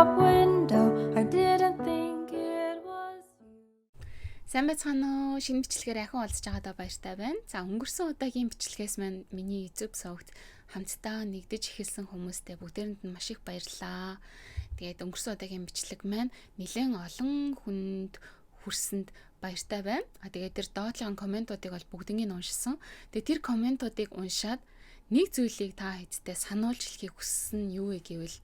shop window. I didn't think it was you. Сайн байцгаана уу? Шинэ бичлэгээр ахин олдож байгаадаа баяртай байна. За өнгөрсөн удаагийн бичлэгээс маань миний YouTube сувагт хамтдаа нэгдэж эхэлсэн хүмүүстээ бүгдээрэнд нь маш их баярлалаа. Тэгээд өнгөрсөн удаагийн бичлэг маань нэлээд олон хүнд хүрсэнд баяртай байна. Тэгээд тэр доотлын комментуудыг бол бүгднийг уншсан. Тэгээд тэр комментуудыг уншаад нэг зүйлийг та хэдтэй сануулж хэлхийг хүссэн нь юу вэ гэвэл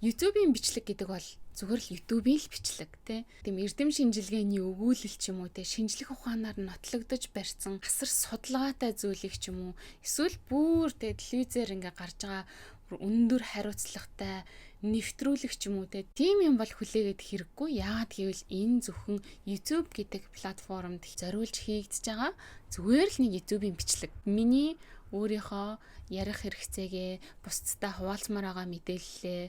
YouTube-ийн бичлэг гэдэг бол зүгээр л YouTube-ийн л бичлэг тийм эрдэм шинжилгээний өгүүлэл ч юм уу тийм шинжлэх ухаанаар нотлогдож барьсан асар судалгаатай зүйлийг ч юм уу эсвэл бүр тийм телевизээр ингээ гарч байгаа өндөр хариуцлагатай нэвтрүүлэг ч юм уу тийм юм бол хүлээгээд хэрэггүй. Яагаад гэвэл энэ зөвхөн YouTube гэдэг платформд зориулж хийгдэж байгаа зүгээр л нэг YouTube-ийн бичлэг. Миний өөрийнхөө ярих хэрэгцээгээ бусдтай хуваалцмаар байгаа мэдээллээ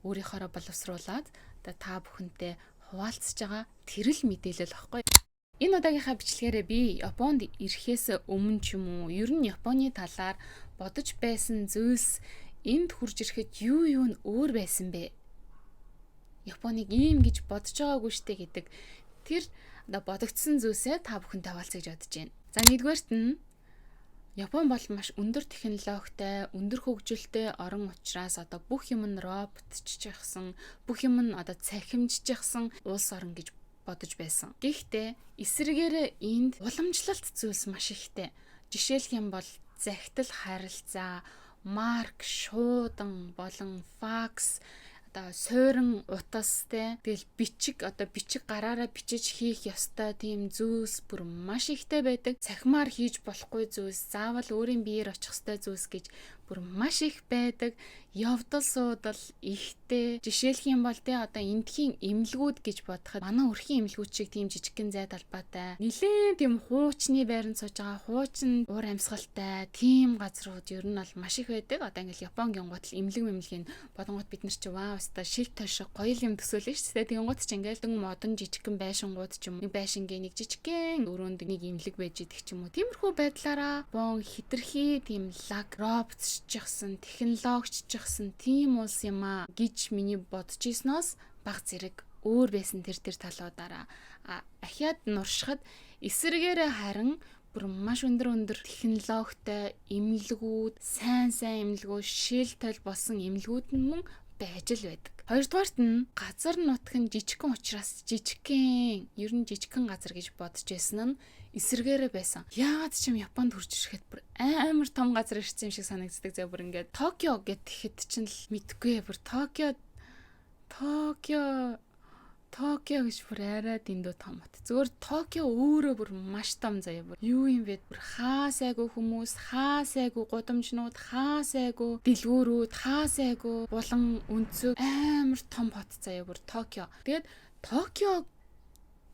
өөрийнхоороо боловсруулад та бүхэнтэй хуваалцж байгаа тэр л мэдээлэл баггүй. Энэ удаагийнхаа бичлэгээрээ би Японд ирэхээс өмнө ч юм уу ер нь Японы талаар бодож байсан зүйлс энд хурж ирэхэд юу нь өөр байсан бэ? Японыг ийм гэж бодож байгаагүй штэ гэдэг тэр бодогдсон зүйлсээ та бүхэнтэй хуваалцаж бодож байна. За нэгдүгээрт нь Япон бол маш өндөр технологитой, өндөр хөгжилтэй орн учраас бүх юм нь роботччихсан, бүх юм нь цахимжчихсан улс орн гэж бодож байсан. Гэхдээ эсвэргээрээ энд уламжлалт зүйлс маш ихтэй. Жишээлх юм бол захидал харилцаа, марк, шуудан болон факс суурин утастай тэгэл бичиг гараараа бичиж хийх ёстой тийм зүйлс бүр маш ихтэй байдаг. Цахимаар хийж болохгүй зүйлс, заавал өөрийн биеэр очих ёстой зүйлс гэж бүр маш их байдаг. Явдал суудал ихтэй. Жишээлх юм бол эндхийн эмнэлгүүд гэж бодоход манай өрхийн эмнэлгүүд шиг тийм жижигхэн зай талбайтай. Нилээн тийм хуучны байранд сууж байгаа хуучин уур амьсгалтай тийм газрууд ер нь бол маш их байдаг. Ингээл Японгийн гутал эмнэлгийн бодонгот бид нар чи вау шил тойшоо гоё юм төсөөлнө шүү дээ. Тийм гут ч ингээл дан модон жижигхэн байшингууд ч юм. Нэг байшингийн нэг жижигхэн өрөөнд нэг эмнэлэг байж идэх ч юм уу. Тиймэрхүү байдлаараа бон хитрхи тийм лаг роботччихсан, технологиччихсан тийм улс юм а гэж миний бодож ийснээс баг зэрэг өөр байсан тэр талуудаараа ахиад нуршихад эсэргээрээ харин бүр маш өндөр технологитой эмнэлгүүд, сайн эмнэлгүүд, шил тойл болсон эмнэлгүүд нь мөн байж л байдаг. Хоёрдугаарт нь газар нутг нь жижигхэн учраас ер нь жижигхэн газар гэж бодож байсан нь эсэргээрээ байсан. Яагаад ч юм Японд хурж ирэхэд бүр амар том газар ирсэн юм шиг санагддаг. За бүр ингээд Токио гэхэд чинь л мэдгүй бүр Токио гэж бүр арай дэндүү том бат. Зүгээр Токио өөрөө бүр маш том заяа бүр. Юу юм бэ? Бүр хаасайгүй хүмүүс, хаасайгүй гудамжнууд, хаасайгүй дэлгүүрүүд, хаасайгүй булан өнцөг амар том бат заяа бүр Токио. Тэгээд Токио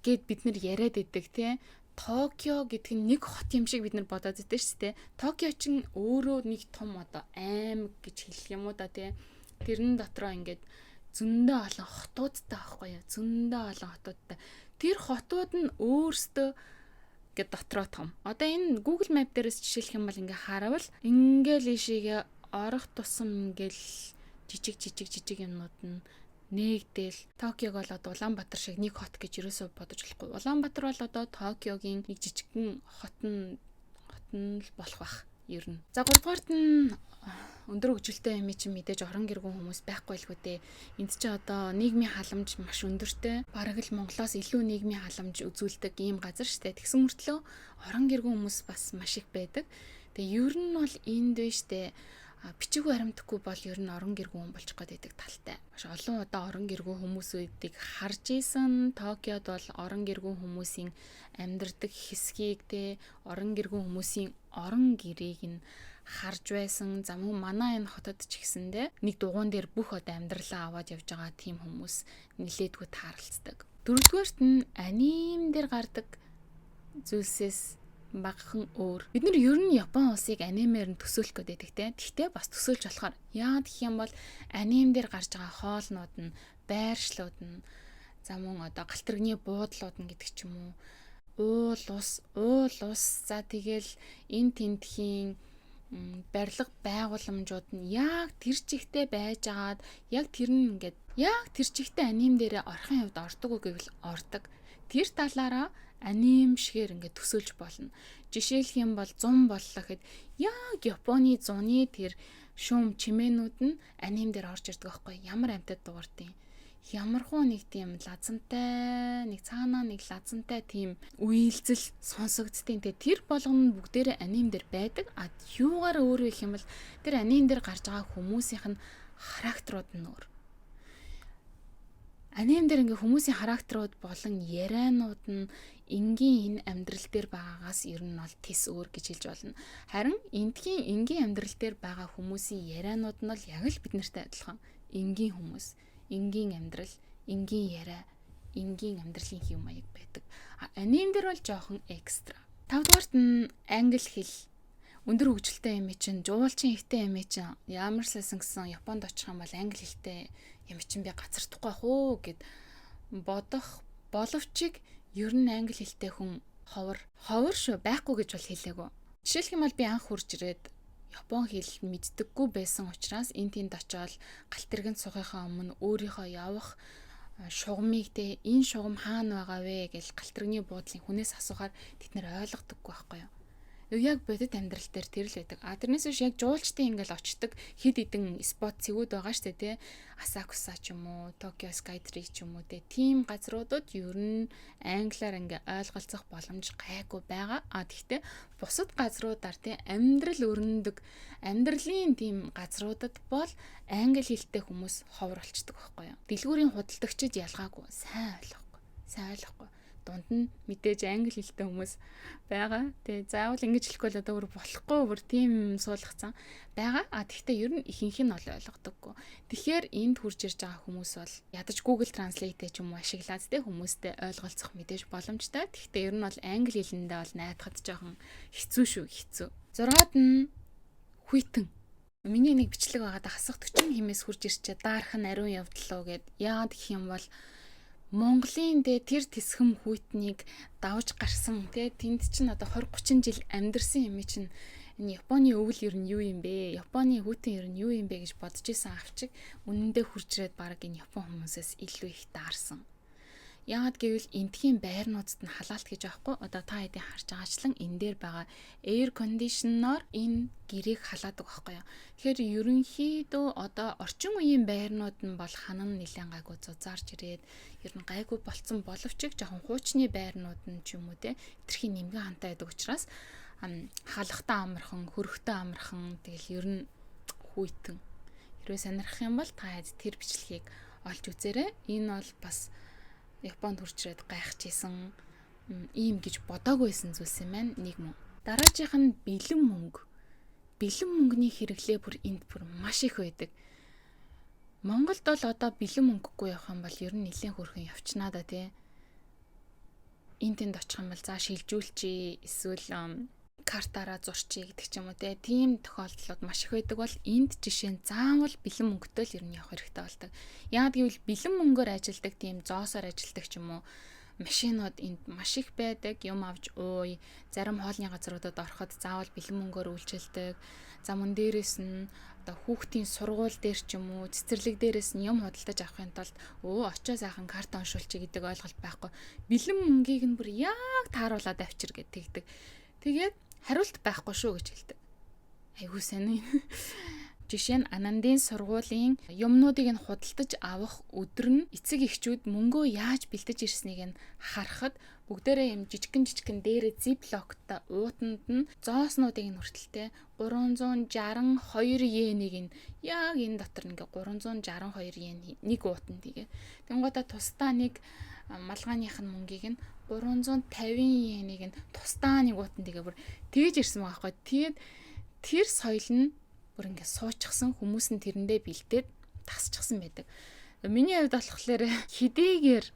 гэд бид нар яриад идэг тий. Токио гэдэг нь нэг хот юм шиг бид нар бодоод байдаг шүү дээ. Токио чинь өөрөө нэг том аймаг гэж хэлэх юм уу да тий. Тэрэн дотроо ингээд зөндөө олон хотуудтай байхгүй юу? Зөндөө олон хотуудтай. Тэр хотууд нь өөрсдөө ингээд дотроо том. Энэ Google Map дээрээс жишээлх юм бол ингээ харавал ингээл ишигээ орох тусам ингээл жижиг юмнууд нь нэгдэл Токиог бол Улаанбаатар шиг нэг хот гэж юусоо бодож болохгүй. Улаанбаатар бол Токиогийн нэг жижигхэн хот нь л болох бах ер нь. За 3-дугаарт нь өндөр хөгжилтэй юм чинь мэдээж орон гэргүүн хүмүүс байхгүй л үү. Энд чи нийгмийн халамж маш өндөртэй. Бараг л Монголоос илүү нийгмийн халамж үзүүлдэг ийм газар штэ. Тэгсэн мөртлөө орон гэргүүн хүмүүс бас маш их байдаг. Тэгээ ер нь бол энд вэ штэ. Бичиг баримтгүй бол ер нь орон гэргүүн болчих гээд байдаг талтай. Маш олон удаа орон гэргүүн хүмүүсүүдийг харж исэн. Токиод бол орон гэргүүн хүмүүсийн амьдардаг хэсгийг орон гэргүүн хүмүүсийн орон гэрээг нь харж байсан. За мөн манай энэ хотод ч гэсэндээ нэг дугуун дээр бүх амьдралаа аваад явж байгаа тийм хүмүүс нилээдгүй тааралцдаг. 4-дугаарт нь аним дээр гардаг зүйлсээс багахан өөр. Бид нар ер нь Япон улсыг анимээр нь төсөөлөх гэдэг те. Гэхдээ бас төсөөлж болохоор яа гэх юм бол аним дээр гарч байгаа хоолнууд нь, байршлууд нь, за мөн галтрэгний буудлууд нь гэдэг ч юм уу. Уул ус, за тэгэл энэ тентхийн барилга байгууламжууд нь яг тэр чигтээ байж агаад яг тэр нь ингээд яг тэр чигтээ аним дээрээ орохын хувьд ордог уу гэвэл ордог. Тэр талаараа аним шигээр ингээд төсөөлж болно. Жишээлх юм бол 100 боллоо гэхэд яг Японы 100-ны тэр шүүм чимээнүүд нь аним дээр орж ирдэг байхгүй ямар амьтад дуурдیں۔ Ямархуу нэг тийм лазантай, нэг цаанаа нэг лазантай тийм үйлзэл сонсогдтiin. Тэр болгоно нь бүгдээрээ аним дээр байдаг. А юугаар өөр вэ гэх юм бол тэр аним дээр гарч байгаа хүмүүсийнх нь характерууд нь өөр. Аним дээр ингээ хүмүүсийн характерууд болон ярианууд нь энгийн энэ амьдрал дээр байгаагаас ер нь бол тис өөр гэж хэлж болно. Харин энтхийн энгийн амьдрал дээр байгаа хүмүүсийн ярианууд нь бол яг л бид нартай адилхан. Энгийн хүмүүс, энгийн амьдрал, энгийн яриа, энгийн амьдралын хэв маяг байдаг. Аним дээр бол жоохон экстра. 5 дугаарт нь англи хэл. Өндөр хөгжилтэй юм чинь, жуулчин ихтэй юм чинь ямар сайсан гэсэн Японд очих юм бол англи хэлтэй юм чинь би гацардахгүй байх уу гэд бодох боловч ер нь англи хэлтэй хүн ховор шүү байхгүй гэж бол хэлээгөө. Жишээлх юм бол би анх хурж ирээд Япон хэл мэддэггүй байсан учраас энд тэнд очиод галт тэргэнд сухихаа өмнө өөрийнхөө явах шугамыг те энэ шугам хаана байгаа вэ гэж галт тэрэгний буудлын хүнээс асуухаар тэд нэр ойлгодоггүй байхгүй юу. Яг бодит амьдрал дээр тэр л байдаг. Тэрнээс биш яг жуулчдын ингээл очдог хэд идэн спот цэгүүд байгаа штэ тий. Асакуса ч юм уу, Токио Skytree ч юм уу тий. Тим газруудад ер нь англиар ингээ ойлголцох боломж гайгүй байгаа. Тэгэхдээ бусад газруудаар тий амьдрал өрнөдөг амьдралын тим газруудад бол англи хэлтэй хүмүүс ховор болчдөг байхгүй юу. Дэлгүүрийн худалдагчид ялгаагүй сайн ойлгохгүй. Дунд нь мэдээж англи хэлтэй хүмүүс байгаа. Тэгээ заавал ингэж хэлэхгүй л одоо болохгүй бүр тийм суулгацсан байгаа. Тэгэхдээ ер нь ихэнх нь ол ойлгодоггүй. Тэгэхээр энд хурж ирж байгаа хүмүүс бол ядаж Google Translate ч юм уу ашиглаад тэ хүмүүстэй ойлголцох мэдээж боломжтой. Тэгэхдээ ер нь бол англи хэлэндээ бол найдахад жоохон хэцүү шүү. 6-аад нь хүйтэн. Миний нэг бичлэг байгаад хасах 40 хэмээс хурж ирчээ даарах нь ариун явдлаа гэд. Яагаад гэх юм бол Монголын тэр тэсхэм хүйтнийг давж гарсан тэнд чинь одоо 20-30 жил амьдэрсэн юм чинь энэ Японы өвөл ер нь юу юм бэ? Японы хүйтэн ер нь юу юм бэ гэж бодож исэн авчиг үнэндээ хурж ирээд баг энэ Япон хүмүүсээс илүү их даарсан. Яагаад гэвэл эндхийн байрнуудад нь халаалт гэж аахгүй одоо та хэдийн харж байгаачлан энэ дээр байгаа air conditioner энэ гэрээг халаадаг байхгүй юу. Тэгэхээр ерөнхийдөө одоо орчин үеийн байрнууд нь бол ханан нэлээд гайгүй зузаарч ирээд ер нь гайгүй болцсон боловч жоохон хуучны байрнууд нь ч юм уу те хитрхийн нэмгэн хантай байдаг учраас халахтаа амархан, хөрөхтөө амархан тэгэл ер нь хүйтэн. Хэрвээ сонирхох юм бол та тэр бичлэгийг олж үзээрэй. Энэ бол бас Японд хурцраад гайхажсэн ийм гэж бодоагүйсэн зүйлс юм байна. Нэг мөн. Дараагийнх нь бэлэн мөнгө. Бэлэн мөнгөний хэрэглээ бүр энд бүр маш их байдаг. Монголд бол одоо бэлэн мөнгөгүй явах юм бол ер нь нэлээд хөрхөн явчнаа да тий. Энд тэнд очих юм бол за шилжүүлчихье эсвэл картаараа зурчие гэдэг ч юм уу тийм тохиолдлууд маш их байдаг бол энд жишээ нь заавал бэлэн мөнгөтэй л ер нь явах хэрэгтэй болдог. Яагаад гэвэл бэлэн мөнгөөр ажилдаг тийм зоосоор ажилдаг ч юм уу машинууд энд маш их байдаг. Юм авч ууй, зарим хоолны газруудад ороход заавал бэлэн мөнгөөр үйлчилдэг. За мөн дээрээс нь одоо хүүхдийн сургууль дээр ч юм уу цэцэрлэг дээрээс нь юм худалдаж авахын тулд очоо сайхан карт уншуулчих гэдэг ойлголт байхгүй. Бэлэн мөнгийг нь бүр яг тааруулаад авчир гэж тэгдэг. Тэгээд хариулт байхгүй шүү гэж хэлдэг. Айгуу сайн. Жишээ нь Анандын сургуулийн юмнуудыг нь худалдаж авах өдөр нь эцэг эхчүүд мөнгөө яаж бэлдэж ирснийг нь харахад бүгдээрээ юм жижигэн дээрээ зиплоктой уутанд нь зооснуудыг нь хүртэлтэй 362 йенийг нь яг энэ дотор ингээ 362 йен нэг уутанд тэгээ. Тэнгуудаа тусдаа нэг малгааных нь мөнгийг нь 350 йенийг нь тусдаа нэг уутан тэгээ бүр тэгж ирсэн байгаа байхгүй. Тэгээд тэр соёл нь бүр ингээ суучихсан хүмүүс нь тэрэндээ бэлдээд тасчихсан байдаг. Миний хувьд болохоор хэдийгээр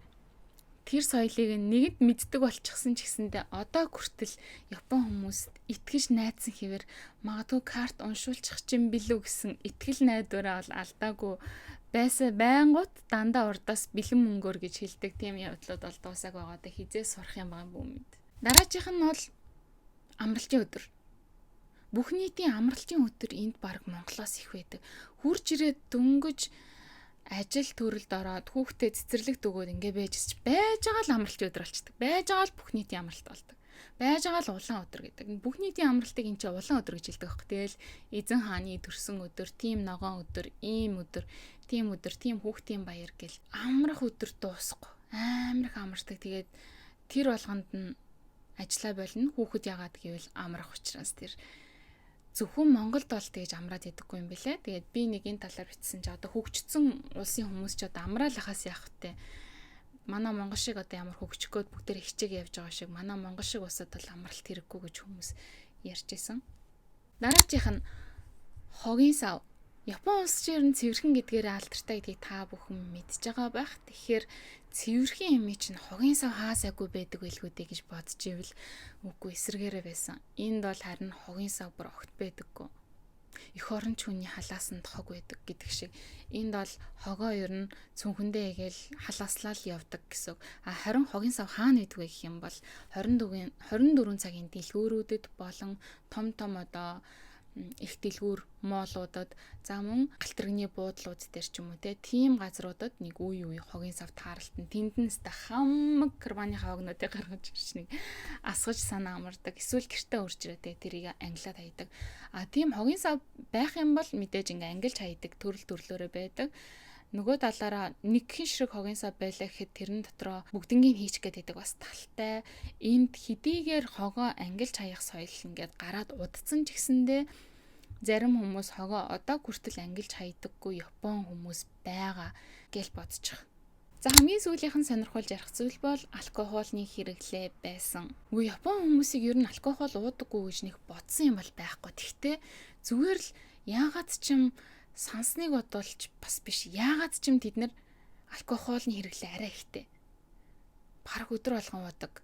тэр соёлыг нэгэд мэддэг болчихсон ч гэсэндээ одоо хүртэл Япон хүмүүст итгэж найдсан хэвээр магадгүй карт уншуулчих чинь билүү гэсэн итгэл найдвараа бол алдаагүй байсан байнгут дандаа урдаас бэлэн мөнгөөр гэж хэлдэг тийм явдлууд бол дуусааг байгаа даа хизээ сурах юм байгаа юм бүү мэд. Дараагийнх нь бол амралтын өдөр. Бүх нийтийн амралтын өдөр энд баг Монголоос их байдаг. Хурж ирээд дөнгөж ажил төрөлд ороод хүүхдэд цэцэрлэгт өгөөд ингээ байж байгаа л амралтын өдөр болчдөг. Байж байгаа л бүх нийтийн амралт болдог. Байж байгаа л улаан өдөр гэдэг. Бүх нийтийн амралтыг энэ чинь улаан өдөр гэж хэлдэг байхгүй. Тэгэл эзэн хааны төрсөн өдөр, тийм ногоон өдөр, ийм өдөр, тийм хүүхдийн баяр гэл амрах өдөр дуусахгүй. Амар их амардаг. Тэгээд тэр болгонд нь ажиллаа болно. Хүүхэд яагаад гэвэл амрах учраас тэр зөвхөн Монголд бол тэгж амраад идэггүй юм бэлээ. Тэгээд би нэг энэ талаар бичсэн чи одоо хөгжсөн улсын хүмүүс ч одоо амраалахаас яах вэ? Манай Монгол шиг одоо ямар хөгжих гээд бүгдээр хичээг явж байгаа шиг манай Монгол шиг усад бол амралт хэрэггүй гэж хүмүүс ярьж исэн. Дараачих нь хогийн сав. Япон улс чинь цэвэрхэн гэдгээрээ алдартай гэдгийг та бүхэн мэдж байгаа байх. Тэгэхээр цэвэрхэн юм чинь хогийн сав хаасаагүй байдаг байлгүй дээ гэж бодож ивэл үгүй эсэргээрээ байсан. Энд бол харин хогийн сав бүр огт байдаггүй. Эх орон хүний халаасанд хог байдаг гэдэг шиг. Энд бол хогоо ер нь цүнхэндээ игээл халааслаа л явдаг гэсэн. Харин хогийн сав хаана байдаг вэ гэх юм бол 24 цагийн дэлгүүрүүдэд болон том одоо их дэлгүүр моолуудад за мөн галтрагны буудлууд дээр ч юм уу тийм газруудад нэг үе хогийн сав тааралтан тэндэнс та хамаг карбаны хавагнуудыг гаргаж ирж нэг асгаж санаа амардаг. Эсвэл гэртээ урж ирээд тэрийг англиад хайдаг. Тийм хогийн сав байх юм бол мэдээж ингээ ангилж хайдаг төрлөөрөө байдаг. Нөгөө талаараа нэг хэн ширэг хогийн сав байлаа гэхэд тэрэн дотроо бүгднгийн хийч гэдэг бас талтай. Энд хэдийгээр хогоо ангилж хаях соёл ингээд гараад удцсан ч гэсэндээ зарим хүмүүс хогоо одоо хүртэл ангилж хайдаггүй Япон хүмүүс байгаа гэж бодчих. За хамгийн сүүлийнхэн сонирхолж ярих зүйл бол алкогольны хэрэглээ байсан. Үгүй Япон хүмүүсийг ер нь алкогол уудаггүй гэж нэг бодсон юм бол байхгүй. Тэгтээ зүгээр л яагаад ч юм сансныг бодолч бас биш. Яагаад ч юм тэд нар алкогольны хэрэглээ арай ихтэй. Бараг өдөр болгон уудаг.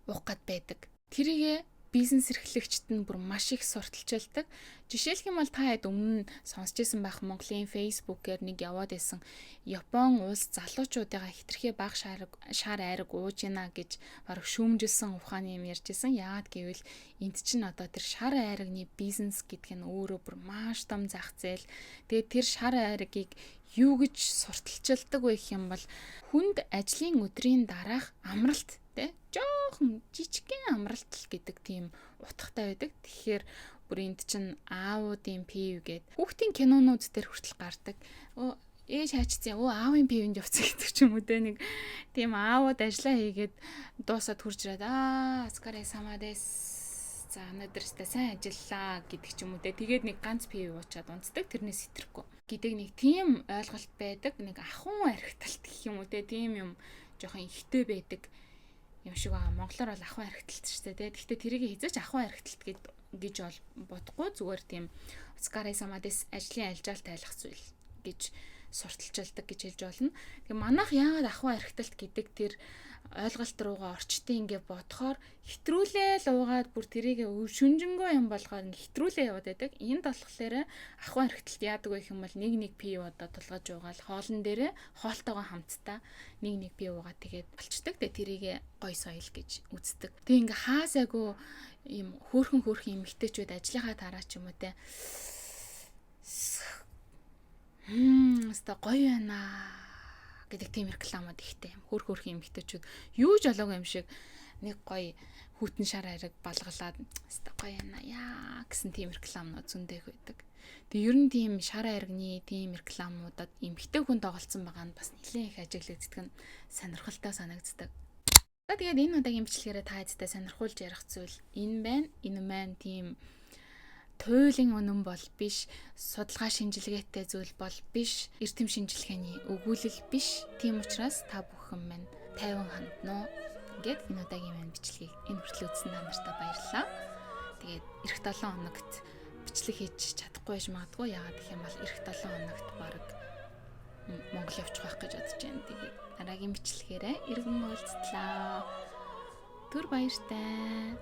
Уух гад байдаг. Тэрийгэ бизнес эрхлэгчд нь бүр маш их сурталчилдаг. Жишээлх юм бол та хэд өмнө сонсч байсан байх Монголын фейсбүүкээр нэг яваад байсан Япон улс залуучуудаа хитрхээ баг шар айраг ууж гинэ гэж бараг шүүмжилсэн ухааны юм ярьж байсан. Яагаад гэвэл энд чинь одоо тэр шар айрагны бизнес гэдэг нь өөрөө бүр маш том зах зээл. Тэгээд тэр шар айрагийг юу гэж сурталчилдаг вэ гэх юм бол хүнд ажлын өдрийн дараах амралт жоохон жижигхэн амралт гэдэг тийм утгатай байдаг. Тэгэхээр бүр энд чинь аавуудын пив гээд хүүхдийн кинонууд дээр хүртэл гардаг. Ээж хайчсан аавын пивэнд явцсан гэдэг ч юм уу те нэг тийм аавууд ажиллаа хийгээд дуусаад хурж ирээд аскарэ самадес за өнөөдөртөө сайн ажиллаа гэдэг ч юм уу те тэгээд нэг ганц пив уучаад унцдаг тэрнээс хэтрэхгүй гэдэг нэг тийм ойлголт байдаг. Нэг ахуйн архиталт гэх юм уу те тийм юм жоохон ихтэй байдаг юм шиг байгаа. Монголоор бол ахуйн архиталт шүү дээ. Гэхдээ тэрийг хязгаарч ахуйн архиталт гэж бол бодохгүй зүгээр тийм Оскар Самадес ажлын альжаал тайлах зүйл гэж сурталчилдаг гэж хэлж болно. Тэгээ манайх яагаад ахуйн архиталт гэдэг тэр ойлголт руугаа орчтын ингээ бодохоор хитрүүлээл уугаад бүр тэрийг шүнжэнгөө юм болгоод ингээ хитрүүлээ яваад байдаг. Энд болохоор ахуйн архиталт яадаг вэ юм бол нэг пив одоо тулгаж уугаал хоолн дээрээ хоолтойгоо хамтдаа нэг пив уугаад тэгээд болчдөг. Тэгээ тэрийг гой соёл гэж үздэг. Тэгээ ингээ хаасаагүй юм хөөрхөн эмэгтэйчүүд ажлынхаа тараа ч юм уу те өстой гоё байна гэдэг тийм рекламууд ихтэй юм. Хөөрхөн эмэгтэйчүүд юу ч олоогүй юм шиг нэг гоё хүйтэн шар ариг балгалаад өстой гоё байна яа гэсэн тийм рекламууд зөндөө байдаг. Тэгээ ер нь тийм шар аригны тийм рекламуудад эмэгтэй хүн тоглолцсон байгаа нь бас нэлээд их ажиглагддаг нь сонирхолтой санагддаг. За тэгээд энэ удаагийн бичлэгээрээ та хэдтэй сонирхуулж ярих зүйл энэ байна. Энэ маань тийм туйлын үнэн бол биш, судалгаа шинжилгээтэй зүйл бол биш, эрдэм шинжилгээний өгүүлэл биш. Тийм учраас та бүхэн маань 50 хандна уу. Ингээд энэ удаагийн маань бичлэгийг энэ хүртэл үзсэн та нартай баярлалаа. Тэгээд эх 7 хоногт бичлэг хийж чадахгүй байж магадгүй. Яагаад гэх юм бол эх 7 хоногт баг Монгол явчих байх гэж бодож байна. Тэгээд дараагийн бичлэгээрээ иргэн уулзтлаа. Түр баяртай.